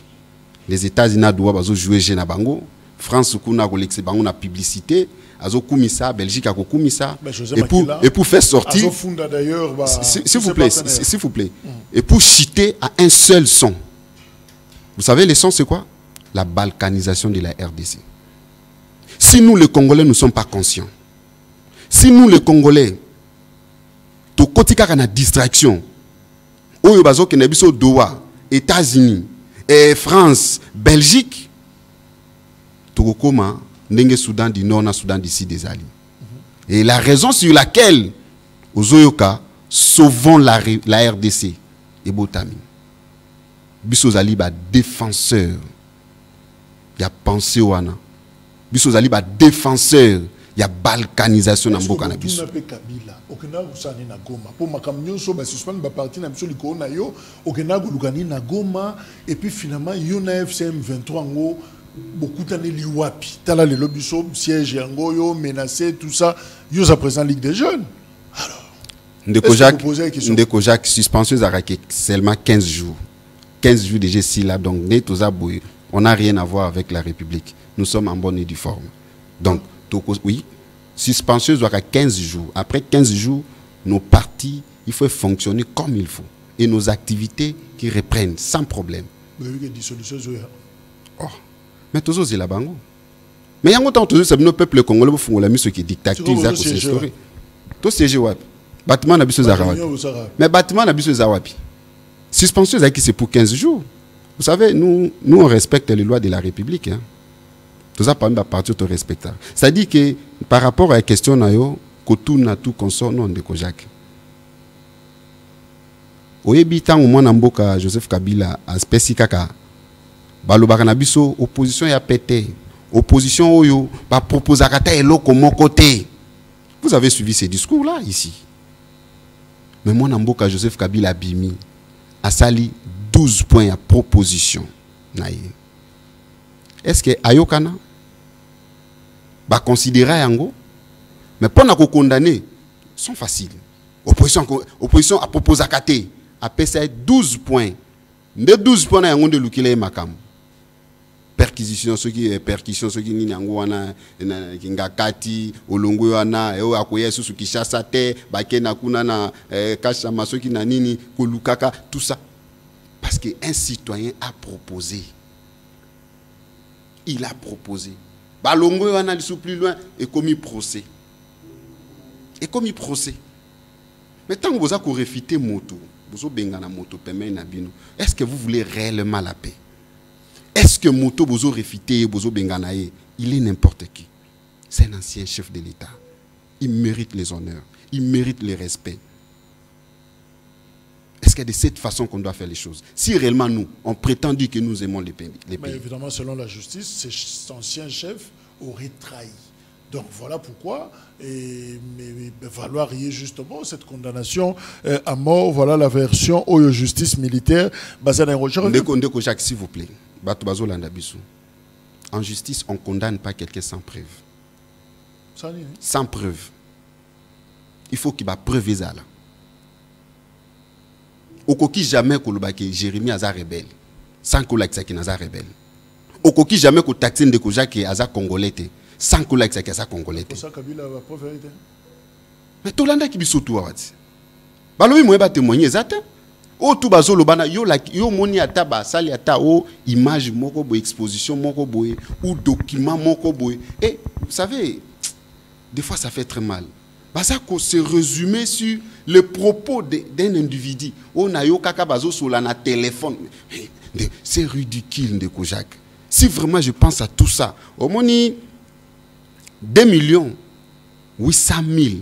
Les États-Unis doivent jouer jeu na Bango. France, kuna kolekse Bango na publicité. Azo Koumissa, Belgique a Koumissa. Et pour faire sortir. S'il vous plaît. Et pour citer à un seul son. Vous savez, le son, c'est quoi? La balkanisation de la RDC. Si nous, les Congolais, ne sommes pas conscients, si nous, les Congolais, tout côté de la distraction, Oyobazo Kenebiso Doha, États-Unis, et France, Belgique, tout comment Nenge Soudan du Nord, Soudan d'ici des alliés. Et la raison sur laquelle, aux Oyoka, sauvons la RDC, et Botami. Bissozali ba défenseur. Il y a pensé wana. Bissozali ba défenseur. Il y a balkanisation dans Mboka na biso. Okena usani na Goma. Pour makamnyoso ba suspendre ba parti na biso liko na yo, okena golukani na Goma et puis finalement yona FCM 23 ngo beaucoup d'années liwapi. Tala le lobiso siège yango yo menacé tout ça, yo za présent Ligue des jeunes. Alors Ndeko Jacques suspension zaraki seulement 15 jours. 15 jours déjà si là, donc on n'a rien à voir avec la République. Nous sommes en bonne et due forme. Donc, oui, suspension à 15 jours. Après 15 jours, nos partis, il faut fonctionner comme il faut. Et nos activités qui reprennent sans problème. Mais oui, dissolution. Oh, mais toujours c'est la bango. Mais il y a longtemps que le peuple congolais a fait ce qui est dictature, ça c'est historique. Tout siège wapi. Bâtiment n'a pas besoin de mais bâtiment n'a pas besoin de wapi. Suspension c'est pour 15 jours. Vous savez, nous on respecte les lois de la République. Hein. Tout ça par partir de respecter. C'est-à-dire que par rapport à la question nayo, que tout na tout consort non de Kojak. Oyebi tant au moins mboka Joseph Kabila aspect kaka. Balobaka na biso opposition ya pété. Opposition oyo ba proposer kata eloko mon côté. Vous avez suivi ces discours là ici. Mais moi mboka Joseph Kabila bimi a sali 12 points à proposition. Est-ce que ayokana va considérer yango? Mais pour nous condamner, sont faciles. Opposition à proposer à Kate, à PCA 12 points. De 12 points, il y a de l'oukile makam. Perquisition, ceux qui n'y wana, Kati, Olongo wana, Eo Akoye, ceux qui chassent à terre, Bakena Kunana, Kachama, ceux qui nanini, Kolukaka, tout ça. Parce qu'un citoyen a proposé. Il a proposé. Balongo wana, il plus loin, et commis procès. Et commis procès. Mais tant que vous avez réfuté moto, vous avez bengana moto, est-ce que vous voulez réellement la paix? Est-ce que moto vous avez réfuté, vous avez bengana? Il est n'importe qui. C'est un ancien chef de l'État. Il mérite les honneurs. Il mérite le respect. Est-ce que c'est de cette façon qu'on doit faire les choses? Si réellement nous, on prétend dire que nous aimons les pays. Mais évidemment, selon la justice, cet ancien chef aurait trahi. Donc voilà pourquoi il va falloir y justement cette condamnation à mort. Voilà la version de justice militaire basée dans les Jacques, s'il vous plaît. En justice, on ne condamne pas quelqu'un sans preuve. Sans preuve. Il faut qu'il y ait preuve. Au coquille jamais que Jérémie Aza rebelle. Sans que l'Axaki Naza rebelle. Au coquille jamais que Taxine de Kojak Aza congolais. Sans que l'Axaki Aza congolais. Mais tout le monde qui biso tout awati. Balobi moyeba témoigner zata. O tout bazo lobana yo moni ata ba sali ata o image moko bo exposition moko boye ou document moko boye. Et vous savez, des fois ça fait très mal. Parce que c'est résumé sur le propos d'un individu. On a eu kaka bazo sur la téléphone. C'est ridicule de Kojak. Si vraiment je pense à tout ça, au moins 2 800 000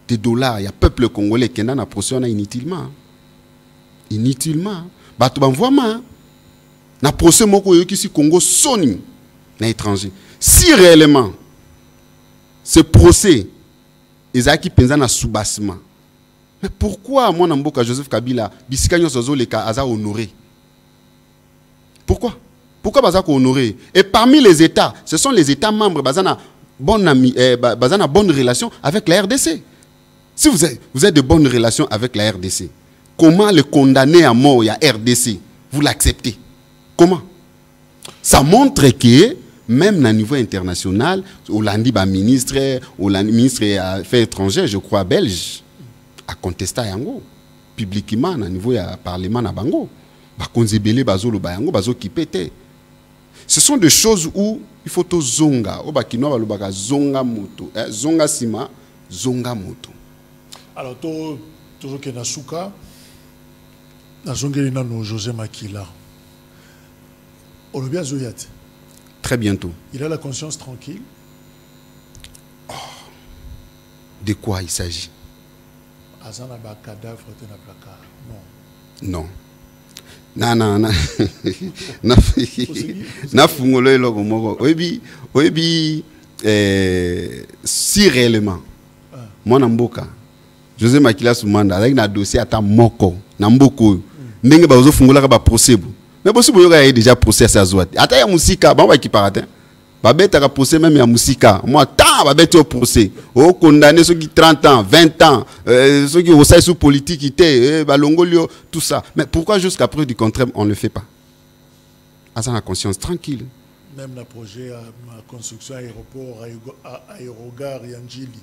de dollars, il y a peuple congolais qui n'a pas procédé inutilement. Inutilement. Bah tu m'envoies ma. Na procès moko yo qui Congo soni na étranger. Si réellement ce procès ezaki penza na soubassement. Mais pourquoi moi Namboka Joseph Kabila bisika nyoso leka aza honoré? Pourquoi? Pourquoi baza ko honoré? Et parmi les États, ce sont les États membres bazana bonne relation avec la RDC. Si vous êtes de bonnes relations avec la RDC, comment le condamner à mort, il y a RDC, vous l'acceptez? Comment? Ça montre que même à niveau international, Hollandi ministre des Affaires étrangères, je crois belge, a contesté Yango publiquement à niveau du Parlement na bango. Ba konzebele bazolo bayango bazo kipete. Ce sont des choses où il faut to zonga, o bakino balobaka zonga moto, zonga sima, zonga moto. Alors toujours que na suka na zongeli na no José Makila. Olobia zoyate. Très bientôt. Il a la conscience tranquille. Oh. De quoi il s'agit? Azana ba cadavre de na placard. Non. Non. Na fungolo eloko moko. Oyebi si réellement moi Namboka José Makila Soumanda avec un dossier à moko Namboko ndenge bazo fungola ba procès. Mais possible yoga est déjà procès à Zouati. Ata ya musika ba ki paratin. Ba beta ka procès même ya musika. Moi tant ba beta au procès. O condamné ceux qui 30 ans, 20 ans, ceux qui au sous politique était ba longolio tout ça. Mais pourquoi jusqu'à preuve du contraire on ne le fait pas? À sa conscience tranquille. Même le projet à construction aéroport aérogare Yanjili.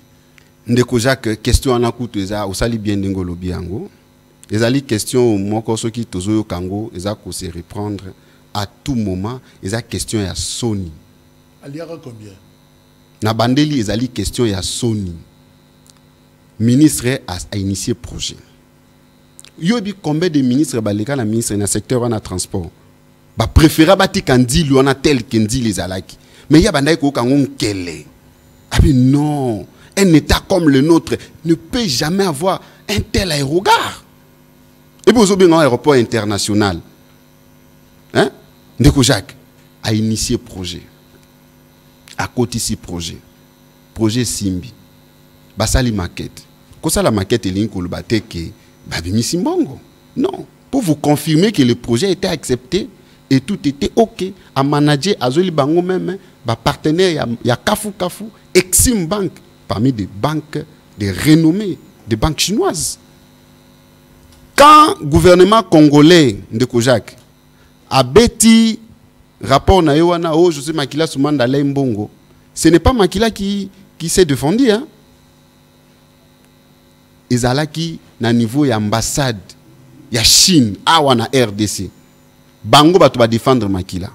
Ndeko Jacques question en akutu eza osali bien ndengolo biango. Les questions moko soki tozoyo kango eza ko se reprendre à tout moment eza question ya Sony Aliara combien? Na bandeli ezali question ya Sony. Ministre a initié projet. Yobi combien de ministres baleka na ministre na secteur wana transport. Ba préféra bati kandili wana tel kendi les alaki. Mais ya bandai ko kangon kele. Ah mais non, un état comme le nôtre ne peut jamais avoir un tel aérogare. Et puis vous avez un aéroport international. Hein? Ndeko Jacques a initié projet. À côté ici projet. Projet Simbi. Basali maquette. Quand ça la maquette est ligne kolbate que babimi simbongo. Non, pour vous confirmer que le projet était accepté et tout était OK. À manager Azoli Bango même, ba partenaire ya Kafu Exim Bank parmi des banques de renommée, des banques chinoises. Quand le gouvernement congolais Ndeko Jacques a bêti rapport na yowana oh José Makila Soumanda Mbongo, ce n'est pas Makila qui s'est défendu hein. Ezalaki na niveau ya ambassade ya Chine awa na RDC. Bango bato ba défendre Makila.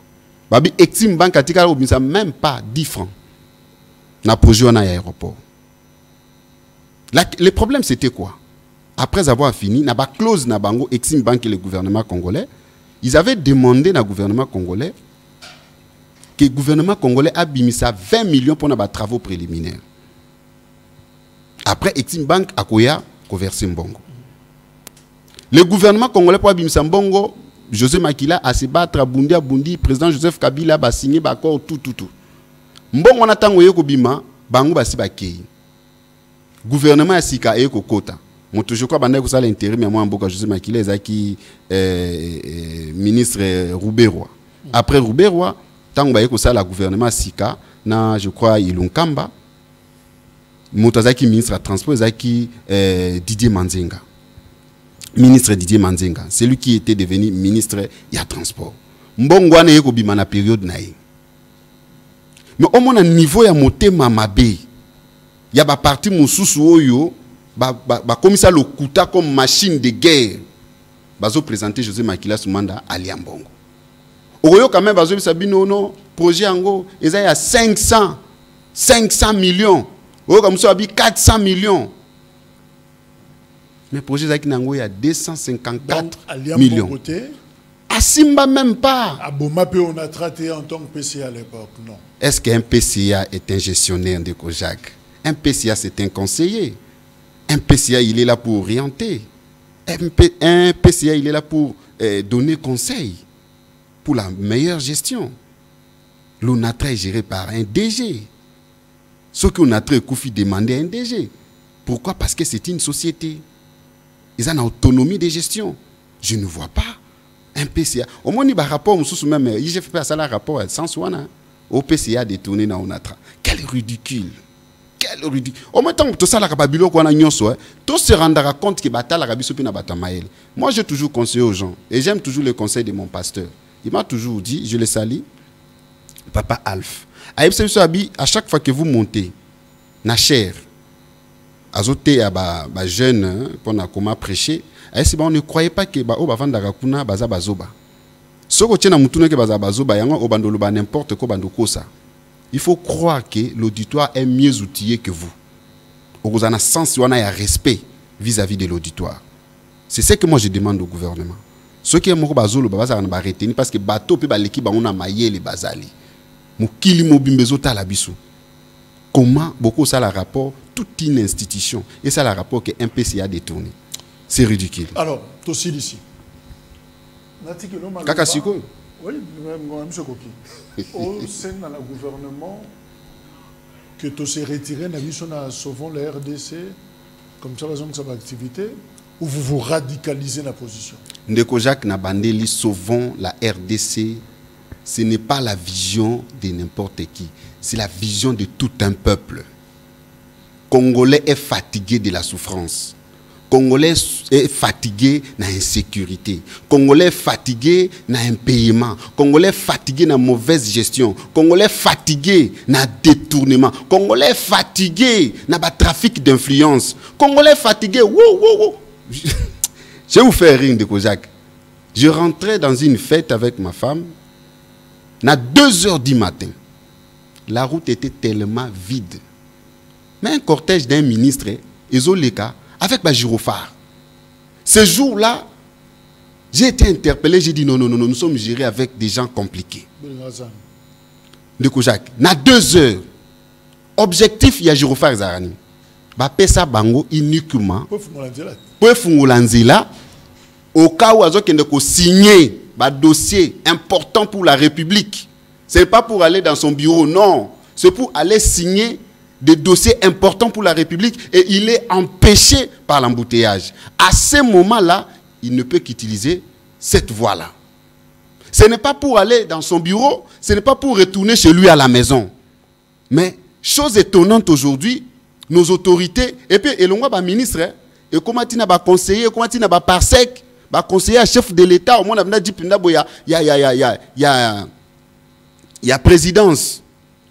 Babi Exim Bank atika obimisa même pas 10 francs. Na projet na aéroport. Le problème c'était quoi? Après avoir fini, na ba clause na bango Exim Bank et le gouvernement congolais, ils avaient demandé na gouvernement congolais que le gouvernement congolais a bimisa 20 millions pour nos travaux préliminaires. Après, Exim Bank a versé Mbongo. Le gouvernement congolais pour bimisa Mbongo, José Makila a se battre à Bundi, président Joseph Kabila a signé l'accord tout. Mbongo on attend ko bima, bango basi bakei. Gouvernement a sika e ko kota. Je crois que c'est l'intérim, mais moi, José Makila ezaki ministre Rouberoy. Après Rouberoy, tant que le gouvernement Sika, je crois, Ilunkamba, Motazaki ministre de transport, Didier Manzenga. Ministre Didier Manzenga. C'est lui qui était devenu ministre de transport. Mbongo ane yeko bima na période nae. Mais au moins, niveau ya motema mabe, ya ba parti mususu oyo, comme ça le kuta comme machine de guerre. Bazo présenter José Makila Soumanda à Mbongo. Oyo quand même bazo bisabino no projet ango eza ya 500 millions. Oyo comme ça abi 400 millions. Mais projet zaki nango ya 254 millions. À Simba même pas. À Bomapé on a traité en tant que PCA à l'époque, non. Est-ce qu'un PCA est un gestionnaire de Kojak? Un PCA c'est un conseiller. Un PCA, il est là pour orienter. Un PCA, il est là pour donner conseil pour la meilleure gestion. L'ONATRA est géré par un DG. Ce que l'ONATRA Koufi demandait à un DG. Pourquoi? Parce que c'est une société. Ils ont une autonomie de gestion. Je ne vois pas un PCA. Au moins, il y a un rapport, même, il fait ça un rapport sans soi, au PCA détourné dans l'ONATRA. Quel ridicule! Au même temps, tout ça, tout se rendra compte que moi, j'ai toujours conseillé aux gens, et j'aime toujours le conseil de mon pasteur. Il m'a toujours dit, je le salue, Papa Alf. À chaque fois que vous montez, na chair, azoté à ba jeune, pour comment prêcher, on ne croyait pas que baza bazoba. Ce que tu as que baza bazoba, n'importe quoi ça. Il faut croire que l'auditoire est mieux outillé que vous. Vous avez un sens, vous avez un respect vis-à-vis de l'auditoire. C'est ce que moi je demande au gouvernement. Ce qui est mon bazolo, parce que bateau peut l'équipe on a maillé les bazali. Mukili mobimbezo talabisu. Comment beaucoup ça la rapport toute une institution et ça la rapport que un PCA détourné. C'est ridicule. Alors, aussi ici. Kakasiko. Oui, M. Koki. Au sein de le gouvernement, que tu s'es retiré, nous avons souvent la RDC, comme ça, raison de sa activité, ou vous vous radicalisez la position? Ndeko Jacques Nabandeli, souvent la RDC, ce n'est pas la vision de n'importe qui, c'est la vision de tout un peuple. Congolais est fatigué de la souffrance. Congolais est fatigué de l'insécurité. Congolais est fatigué de l'impayement. Congolais est fatigué de la mauvaise gestion. Congolais est fatigué de détournement. Congolais est fatigué de trafic d'influence. Congolais est fatigué. Je vais vous faire rire de Kozak. Je rentrais dans une fête avec ma femme. À 2 h du matin. la route était tellement vide. Mais un cortège d'un ministre, Ezoleka, avec ma gyrophare. Ce jour-là, j'ai été interpellé, j'ai dit non, nous sommes gérés avec des gens compliqués. De Kojak, na 2 heures, objectif, il y a gyrophare Zarani. Ba pesa bango uniquement. Pour Fungulanzela, au cas où il faut signer un dossier important pour la République. Ce n'est pas pour aller dans son bureau, non. C'est pour aller signer des dossiers importants pour la République et il est empêché par l'embouteillage. À ce moment-là, il ne peut qu'utiliser cette voie-là. Ce n'est pas pour aller dans son bureau, ce n'est pas pour retourner chez lui à la maison. Mais, chose étonnante aujourd'hui, nos autorités, et puis, et l'on ministre, et comment il n'a pas conseiller, comment il n'a pas parsec, conseiller à chef de l'État, au moins, il y a présidence,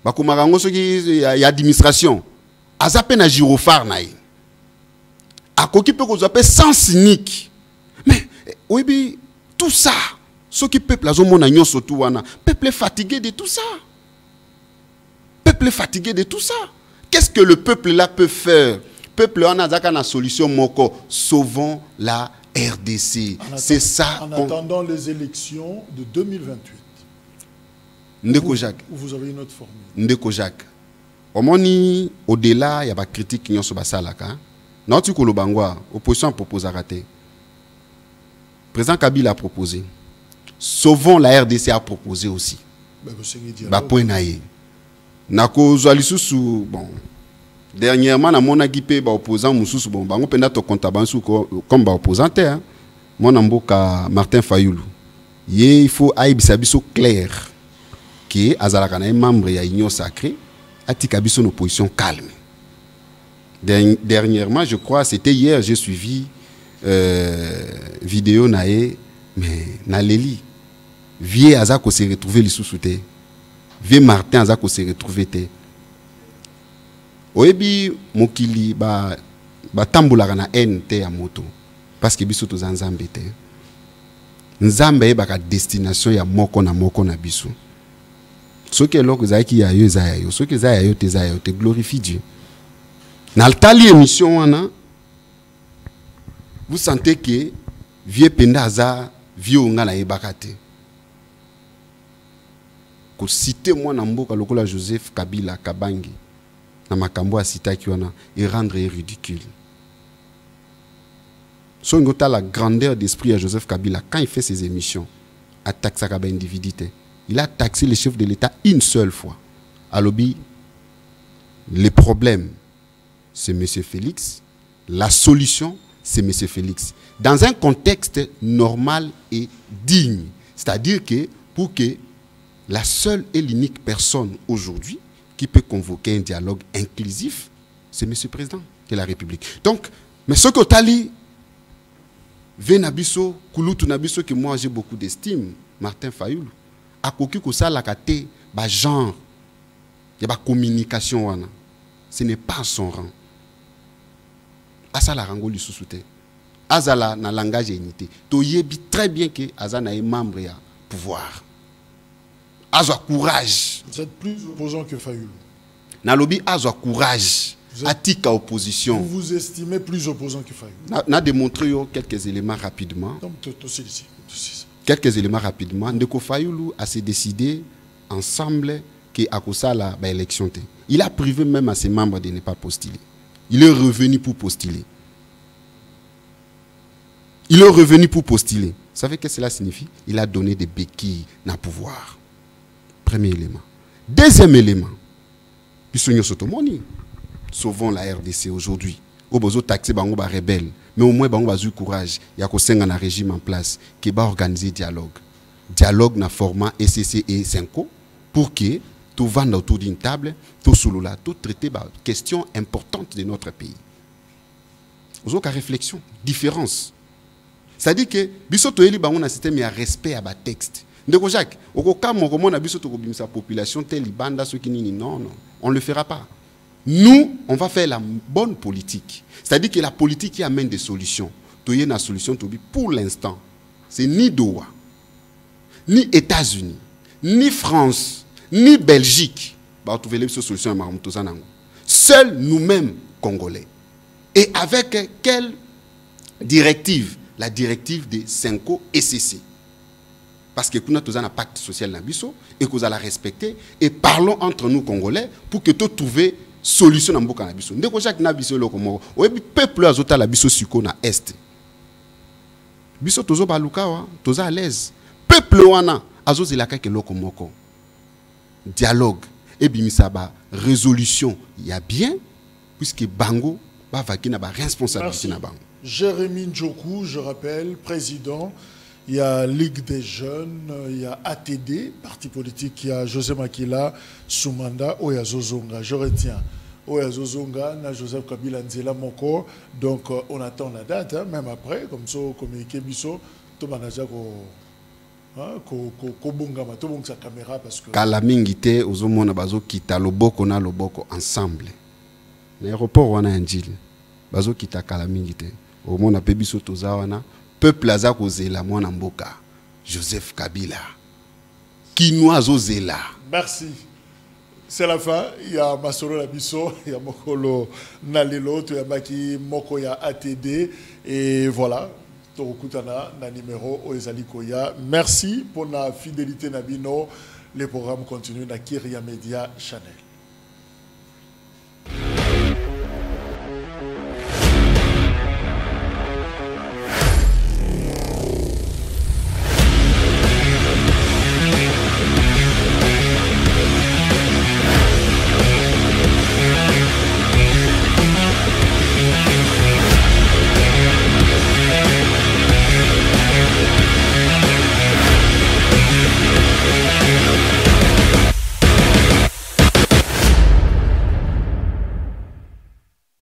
il y a administration. Azape na gyrophare naï. A koki peut qu'on appelle sans cynique. Mais, oui, tout ça, ce qui peuple a zomona nyon sotou wana, peuple est fatigué de tout ça. Peuple est fatigué de tout ça. Qu'est-ce que le peuple là peut faire? Peuple en a une solution moko, sauvons la RDC. C'est ça. En attendant les élections de 2028. Ndeko Jacques. Où vous avez une autre formule. Ndeko Jacques. Au-delà, il y a des critiques qui sont sur la salle. Non, tu connais Bangwa. Opposition propose à rater. Président Kabila a proposé. Sauvons la RDC a proposé aussi. Bon. Dernièrement, na mona gipe ba opposant mususu bon bango penda to kontabansu comme ba opposanté hein. Mon amboka Martin Fayoulou. Il faut aibisa biso clair que azalaka na membre ya union sacrée atika biso une opposition calme. Dernièrement, je crois c'était hier, j'ai suivi vidéo nae mais na leli vie azako se retrouver lisusu te. Vie Martin azako se retrouver te. Oebi mokili ba tambola na NT ya moto parce que biso to nzambe te. Nzambe e baka destination ya moko na biso. Ce que loko zaki ya yo za yo, ce que za yo te glorifie Dieu. Na tali émission wana vous sentez que vieux penda za vieux nga na ebakate. Ko citer moi na mboka lokola Joseph Kabila Kabangi. Na makambo a cita qui wana et rendre ridicule. So ngota la grandeur d'esprit à Joseph Kabila quand il fait ses émissions attaque sa kaba individuité. Il a taxé le chef de l'État une seule fois. À l'obbi, le problème c'est M. Félix, la solution c'est M. Félix. Dans un contexte normal et digne, c'est-à-dire que pour que la seule et l'unique personne aujourd'hui qui peut convoquer un dialogue inclusif, c'est M. le Président de la République. Donc, mais ce que Tali, Venabiso, Kouloutou Nabiso, que moi j'ai beaucoup d'estime, Martin Fayoulou, a koki kosa la kate, ba genre, y a ba communication, ce n'est pas son rang. Asa la rangoli sous-souté. Azala na langage et unité. To yebi très bien que Azana est membre ya pouvoir. Azwa courage. Vous êtes plus opposant que Fayoulou. Nalobi azwa courage. Atika opposition. Vous vous estimez plus opposant que Fayoulou. Na démontré quelques éléments rapidement. Quelques éléments rapidement. Ndeko Fayoulou a se décidé ensemble que Akosala ba élection. Il a privé même à ses membres de ne pas postuler. Il est revenu pour postuler. Il est revenu pour postuler. Vous savez ce que cela signifie? Il a donné des béquilles dans le pouvoir. Premier élément. Deuxième élément. Sauvons la RDC aujourd'hui. Au besoin de taxer bango ba rebelle, mais au moins bango ba courage. Il y a qu'au un régime en place qui va organiser dialogue. Dialogue na format SCC et 5 pour que tout vendre autour d'une table, tout sous là, tout traiter des questions importantes de notre pays. Vous avez une réflexion, différence. C'est-à-dire que biso to eli bango na système ya respect à ba texte. Ndeko Jacques, au cas où on a biso to sa population telle banda ceux qui non, on ne le fera pas. Nous, on va faire la bonne politique. C'est-à-dire que la politique qui amène des solutions. Tu y a une solution pour l'instant. C'est ni Doha, ni États-Unis, ni France, ni Belgique bah trouver les solutions à Maramutozanango. Seuls nous-mêmes Congolais. Et avec quelle directive? La directive des 5 ECC. Parce que nous avons un pacte social dans biso et que vous allez la respecter et parlons entre nous Congolais pour que tu trouves solution dans mboka na biso. Ndeko Jacques na biso lokomo. Oyebi peuple azota la biso siko na est. Biso tozo baluka wa, tozo à l'aise. Peuple wana azozelaka ke lokomoko. Dialogue et bimisa ba résolution il y a bien puisque bango ba vakina ba responsabilité na bango. Jérémy Ndjoku, je rappelle, président, il y a Ligue des jeunes, il y a ATD, parti politique, il y a José Makila, Soumanda, Oya Zozonga. Je retiens Oya Zozonga, na Joseph Kabila Nzela Moko. Donc on attend la date, hein, même après, comme ça, communiqué biso, tout manager ko bongama, tout bon sa caméra parce que. Kalamingite, ozomona bazo kita loboko na loboko ensemble. L'aéroport wana njili, bazo kita kalamingite. Au monde appelé biso tozawana peuple aza kozela mwana mboka Joseph Kabila Kinoa zozela. Merci. C'est la fin. Il y a Masolo Labiso, il y a Mokolo Nalelo, il y a Maki Moko, il y a ATD et voilà. Torokutana na numéro Oezali Koya. Merci pour la fidélité Nabino. Les programmes continuent dans Kyria Media Channel.